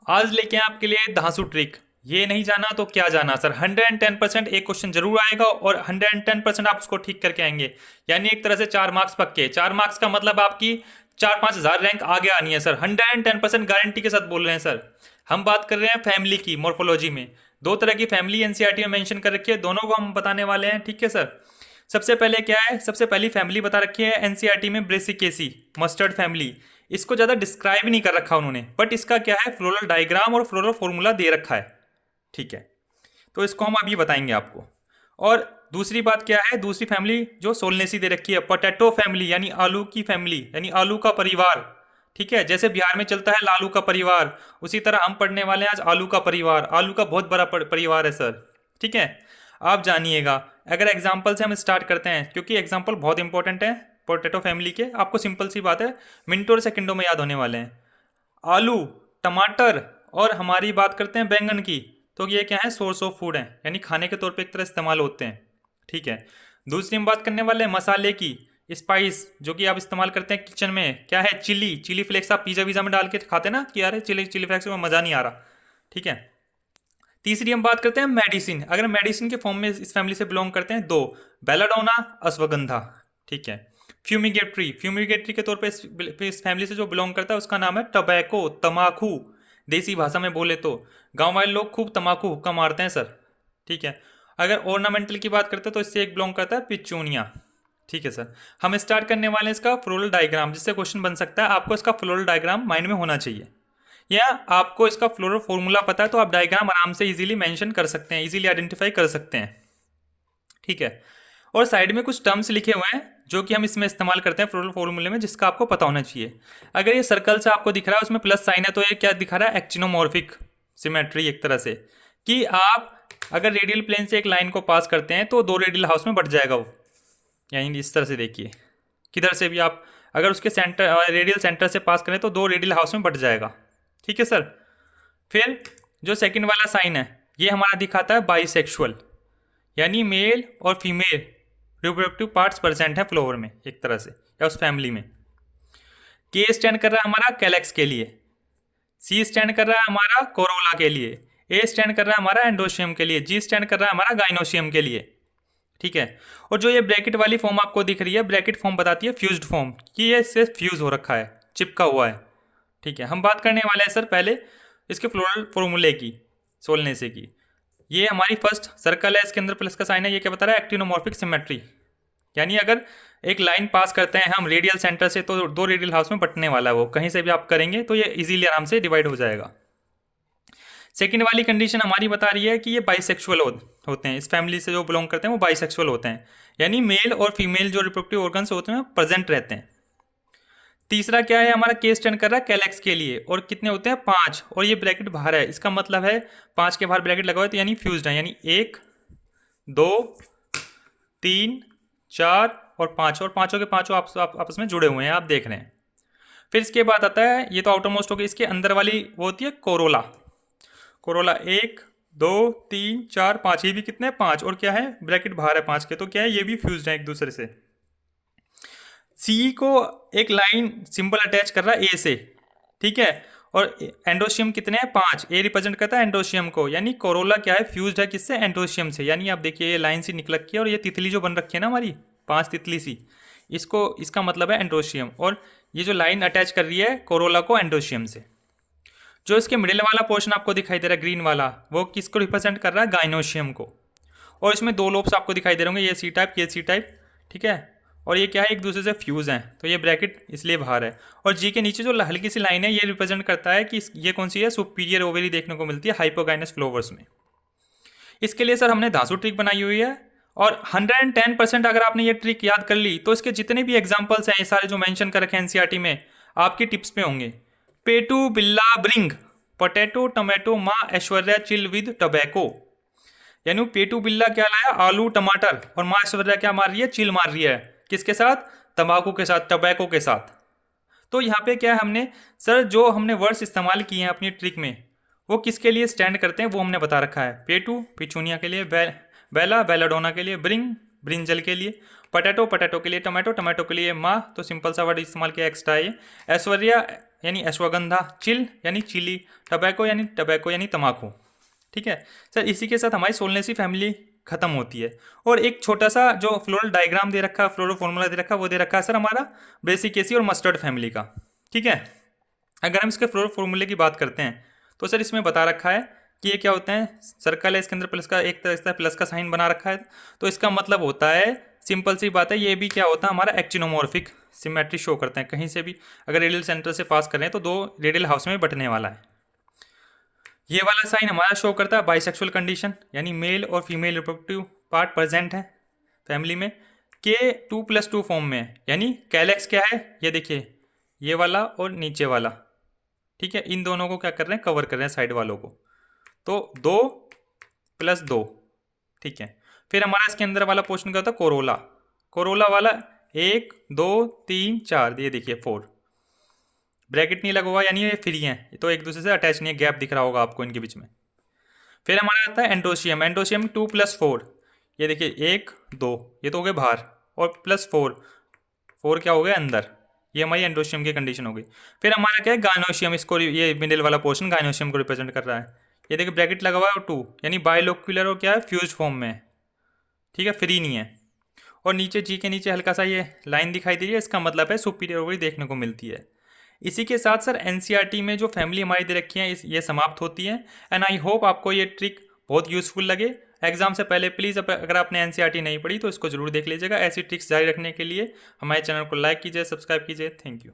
आज लेके आए आपके लिए धांसू ट्रिक। ये नहीं जाना तो क्या जाना सर। 110% एक क्वेश्चन जरूर आएगा और 110% आप उसको ठीक करके आएंगे। यानी एक तरह से 4 मार्क्स पक्के। 4 मार्क्स का मतलब आपकी 4-5 हज़ार रैंक आगे आनी है सर। 110% गारंटी के साथ बोल रहे हैं सर। हम बात कर रहे हैं फैमिली की। मोर्फोलॉजी में दो तरह की फैमिली एनसीईआरटी में मेंशन कर रखी है, दोनों को हम बताने वाले हैं। ठीक है सर। सबसे पहले क्या है, सबसे पहली फैमिली बता रखी है एनसीईआरटी में, ब्रेसिकेसी मस्टर्ड फैमिली। इसको ज़्यादा डिस्क्राइब नहीं कर रखा उन्होंने, बट इसका क्या है, फ्लोरल डायग्राम और फ्लोरल फॉर्मूला दे रखा है। ठीक है, तो इसको हम अभी बताएंगे आपको। और दूसरी बात क्या है, दूसरी फैमिली जो सोलनेसी दे रखी है, पोटैटो फैमिली, यानी आलू की फैमिली, यानी आलू का परिवार। ठीक है, जैसे बिहार में चलता है लालू का परिवार, उसी तरह हम पढ़ने वाले हैं आज आलू का परिवार। आलू का बहुत बड़ा परिवार है सर। ठीक है, आप जानिएगा। अगर एग्जाम्पल से हम स्टार्ट करते हैं, क्योंकि एग्जाम्पल बहुत इंपॉर्टेंट है पोटैटो फैमिली के, आपको सिंपल सी बात है, मिनटों और सेकंडों में याद होने वाले हैं। आलू, टमाटर, और हमारी बात करते हैं बैंगन की, तो ये क्या है, सोर्स ऑफ फूड है, यानी खाने के तौर पे एक तरह इस्तेमाल होते हैं। ठीक है, दूसरी हम बात करने वाले हैं मसाले की, स्पाइस, जो कि आप इस्तेमाल करते हैं किचन में। क्या है, चिली, चिली फ्लेक्स। आप पिज्जा विज़ा में डाल के खाते हैं ना कि यार चिली चिली फ्लेक्स में मज़ा नहीं आ रहा। ठीक है, तीसरी हम बात करते हैं मेडिसिन। अगर मेडिसिन के फॉर्म में इस फैमिली से बिलोंग करते हैं दो, बेलाडोना, अश्वगंधा। ठीक है, फ्यूमिगेटरी, फ्यूमिगेटरी के तौर पे इस फैमिली से जो बिलोंग करता है उसका नाम है टबैको, तमाकू। देसी भाषा में बोले तो गांव वाले लोग खूब तमाकू हुक्का मारते हैं सर। ठीक है, अगर ऑर्नामेंटल की बात करते हैं तो इससे एक बिलोंग करता है पिचूनिया। ठीक है सर, हम स्टार्ट करने वाले हैं इसका फ्लोरल डायग्राम, जिससे क्वेश्चन बन सकता है। आपको इसका फ्लोरल डायग्राम माइंड में होना चाहिए, या आपको इसका फ्लोरल फॉर्मूला पता है तो आप डायग्राम आराम से इजीली मेंशन कर सकते हैं, इजीली आइडेंटिफाई कर सकते हैं। ठीक है, और साइड में कुछ टर्म्स लिखे हुए हैं जो कि हम इसमें इस्तेमाल करते हैं फ्लोरल फॉर्मूले में, जिसका आपको पता होना चाहिए। अगर ये सर्कल से आपको दिख रहा है उसमें प्लस साइन है, तो ये क्या दिखा रहा है, एक्चिनोमॉर्फिक सिमेट्री एक तरह से, कि आप अगर रेडियल प्लेन से एक लाइन को पास करते हैं तो दो रेडियल हाउस में बढ़ जाएगा वो। यानी इस तरह से देखिए, किधर से भी आप अगर उसके सेंटर, रेडियल सेंटर से पास करें तो दो रेडियल हाउस में बढ़ जाएगा। ठीक है सर। फिर जो सेकंड वाला साइन है, ये हमारा दिखाता है बाइसेक्सुअल, यानी मेल और फीमेल रिप्रोडक्टिव पार्ट्स प्रेजेंट है फ्लोवर में एक तरह से, या उस फैमिली में। के स्टैंड कर रहा है हमारा कैलेक्स के लिए, सी स्टैंड कर रहा है हमारा कोरोला के लिए, ए स्टैंड कर रहा है हमारा एंडोशियम के लिए, जी स्टैंड कर रहा है हमारा गाइनोशियम के लिए। ठीक है, और जो ये ब्रैकेट वाली फॉर्म आपको दिख रही है, ब्रैकेट फॉर्म बताती है फ्यूज्ड फॉर्म, कि ये इससे फ्यूज हो रखा है, चिपका हुआ है। ठीक है, हम बात करने वाले हैं सर पहले इसके फ्लोरल फॉर्मूले की, सोलनेसे की। ये हमारी फर्स्ट सर्कल है, इसके अंदर प्लस का साइन है। ये क्या बता रहा है, एक्टिनोमॉर्फिक सिमेट्री, यानी अगर एक लाइन पास करते हैं हम रेडियल सेंटर से तो दो रेडियल हाउस में बटने वाला है वो, कहीं से भी आप करेंगे तो ये इजीली आराम से डिवाइड हो जाएगा। सेकेंड वाली कंडीशन हमारी बता रही है कि ये बाइसेक्सुअल होते हैं, इस फैमिली से जो बिलोंग करते हैं वो बाइसेक्सुअल होते हैं, यानी मेल और फीमेल जो रिप्रोडक्टिव ऑर्गन्स होते हैं प्रेजेंट रहते हैं। तीसरा क्या है, हमारा केस स्टैंड कर रहा है कैलेक्स के लिए, और कितने होते हैं, 5, और ये ब्रैकेट बाहर है, इसका मतलब है 5 के बाहर ब्रैकेट लगा हुआ है तो यानी फ्यूज्ड है, यानी 1 2 3 4 और 5, और पांचों के पांचों आपस में जुड़े हुए हैं, आप देख रहे हैं। फिर इसके बाद आता है, ये तो आउटर मोस्ट हो गई, इसके अंदर वाली वो होती है कोरोला। कोरोला 1 2 3 4 5, ये भी कितने, 5, और क्या है, ब्रैकेट बाहर है 5 के, तो क्या है, ये भी फ्यूज्ड है एक दूसरे से। सी को एक लाइन सिंबल अटैच कर रहा है ए से। ठीक है, और एंडोशियम कितने हैं, 5, ए रिप्रेजेंट करता है एंडोशियम को, यानी कोरोला क्या है, फ्यूज्ड है किससे, एंडोशियम से। यानी आप देखिए ये लाइन सी निकल रखी है, और ये तितली जो बन रखी है ना हमारी 5 तितली सी, इसको, इसका मतलब है एंडोशियम, और ये जो लाइन अटैच कर रही है कोरोला को एंडोशियम से। जो इसके मिडिल वाला पोर्शन आपको दिखाई दे रहा है ग्रीन वाला, वो किसको रिप्रेजेंट कर रहा है, गाइनोशियम को। और इसमें 2 लोब्स आपको दिखाई दे रहे होंगे, ये सी टाइप, ये सी टाइप। ठीक है, और ये क्या है, एक दूसरे से फ्यूज हैं, तो ये ब्रैकेट इसलिए बाहर है। और जी के नीचे जो हल्की सी लाइन है, ये रिप्रेजेंट करता है कि ये कौन सी है, सुपीरियर ओवेरी देखने को मिलती है हाइपोगाइनस फ्लोवर्स में। इसके लिए सर हमने धांसू ट्रिक बनाई हुई है, और 110% अगर आपने ये ट्रिक याद कर ली तो इसके जितने भी एग्जाम्पल्स हैं ये सारे जो मेंशन कर रखे हैं एनसीईआरटी में, आपकी टिप्स पे होंगे। पेटू बिल्ला ब्रिंग पोटैटो टमाटो माँ ऐश्वर्या चिल विद टबैको, यानी पेटू बिल्ला क्या लाया, आलू टमाटर, और माँ ऐश्वर्या क्या मार रही है, चिल मार रही है, किसके साथ, तंबाकू के साथ, टबैको के साथ। तो यहाँ पे क्या है, हमने सर जो हमने वर्ड्स इस्तेमाल किए हैं अपनी ट्रिक में, वो किसके लिए स्टैंड करते हैं वो हमने बता रखा है। पेटू पिचूनिया के लिए, बेला बेलाडोना के लिए, ब्रिंग ब्रिंजल के लिए, पोटैटो पोटैटो के लिए, टमाटो टमाटो के लिए, माँ तो सिंपल सा वर्ड इस्तेमाल किया एक्स्ट्रा है, ऐश्वर्या यानी अश्वगंधा, चिल यानी चिली, टबैको यानी तम्बाकू। ठीक है सर, इसी के साथ हमारी सोलनेसी फैमिली खत्म होती है। और एक छोटा सा जो फ्लोरल डायग्राम दे रखा है, फ्लोरो फॉर्मूला दे रखा है, वो दे रखा है सर हमारा ब्रेसिकेसी और मस्टर्ड फैमिली का। ठीक है, अगर हम इसके फ्लोरो फॉर्मूले की बात करते हैं तो सर इसमें बता रखा है कि ये क्या होते हैं, सर्कल है इसके अंदर प्लस का, एक तरह से प्लस का साइन बना रखा है, तो इसका मतलब होता है, सिंपल सी बात है, ये भी क्या होता है हमारा एक्टिनोमॉर्फिक सिमेट्री शो करते हैं। कहीं से भी अगर रेडियल सेंटर से पास करें तो दो रेडियल हाउस में बटने वाला है। ये वाला साइन हमारा शो करता है बाइसेक्सुअल कंडीशन, यानी मेल और फीमेल रिप्रोडक्टिव पार्ट प्रेजेंट है फैमिली में। के 2+2 फॉर्म में है, यानी कैलेक्स क्या है, ये देखिए ये वाला और नीचे वाला। ठीक है, इन दोनों को क्या कर रहे हैं, कवर कर रहे हैं साइड वालों को, तो 2+2। ठीक है, फिर हमारा इसके अंदर वाला पोर्शन क्या होता है, कोरोला। कोरोला वाला 1 2 3 4, ये देखिए 4, ब्रैकेट नहीं लगा हुआ यानी ये फ्री हैं, ये तो एक दूसरे से अटैच नहीं है, गैप दिख रहा होगा आपको इनके बीच में। फिर हमारा आता है एंडोशियम। एंडोशियम 2+4, ये देखिए 1 2, ये तो हो गए बाहर, और +4, 4 क्या हो गया अंदर, ये हमारी एंडोशियम की कंडीशन हो गई। फिर हमारा क्या है गायनोशियम, इसको ये मिडिल वाला पोर्शन गायनोशियम को रिप्रेजेंट कर रहा है, ये देखिए ब्रैकेट लगा हुआ है, और 2 यानी बायोलोक्यूलर और क्या है फ्यूज फॉर्म में है। ठीक है, फ्री नहीं है। और नीचे जी के नीचे हल्का सा ये लाइन दिखाई दे रही है, इसका मतलब है सुपीरियर ओवरी देखने को मिलती है। इसी के साथ सर एनसीईआरटी में जो फैमिली हमारी दे रखी है ये समाप्त होती है। एंड आई होप आपको ये ट्रिक बहुत यूजफुल लगे। एग्जाम से पहले प्लीज़ अगर आपने एनसीईआरटी नहीं पढ़ी तो इसको जरूर देख लीजिएगा। ऐसी ट्रिक्स जारी रखने के लिए हमारे चैनल को लाइक कीजिए, सब्सक्राइब कीजिए। Thank you.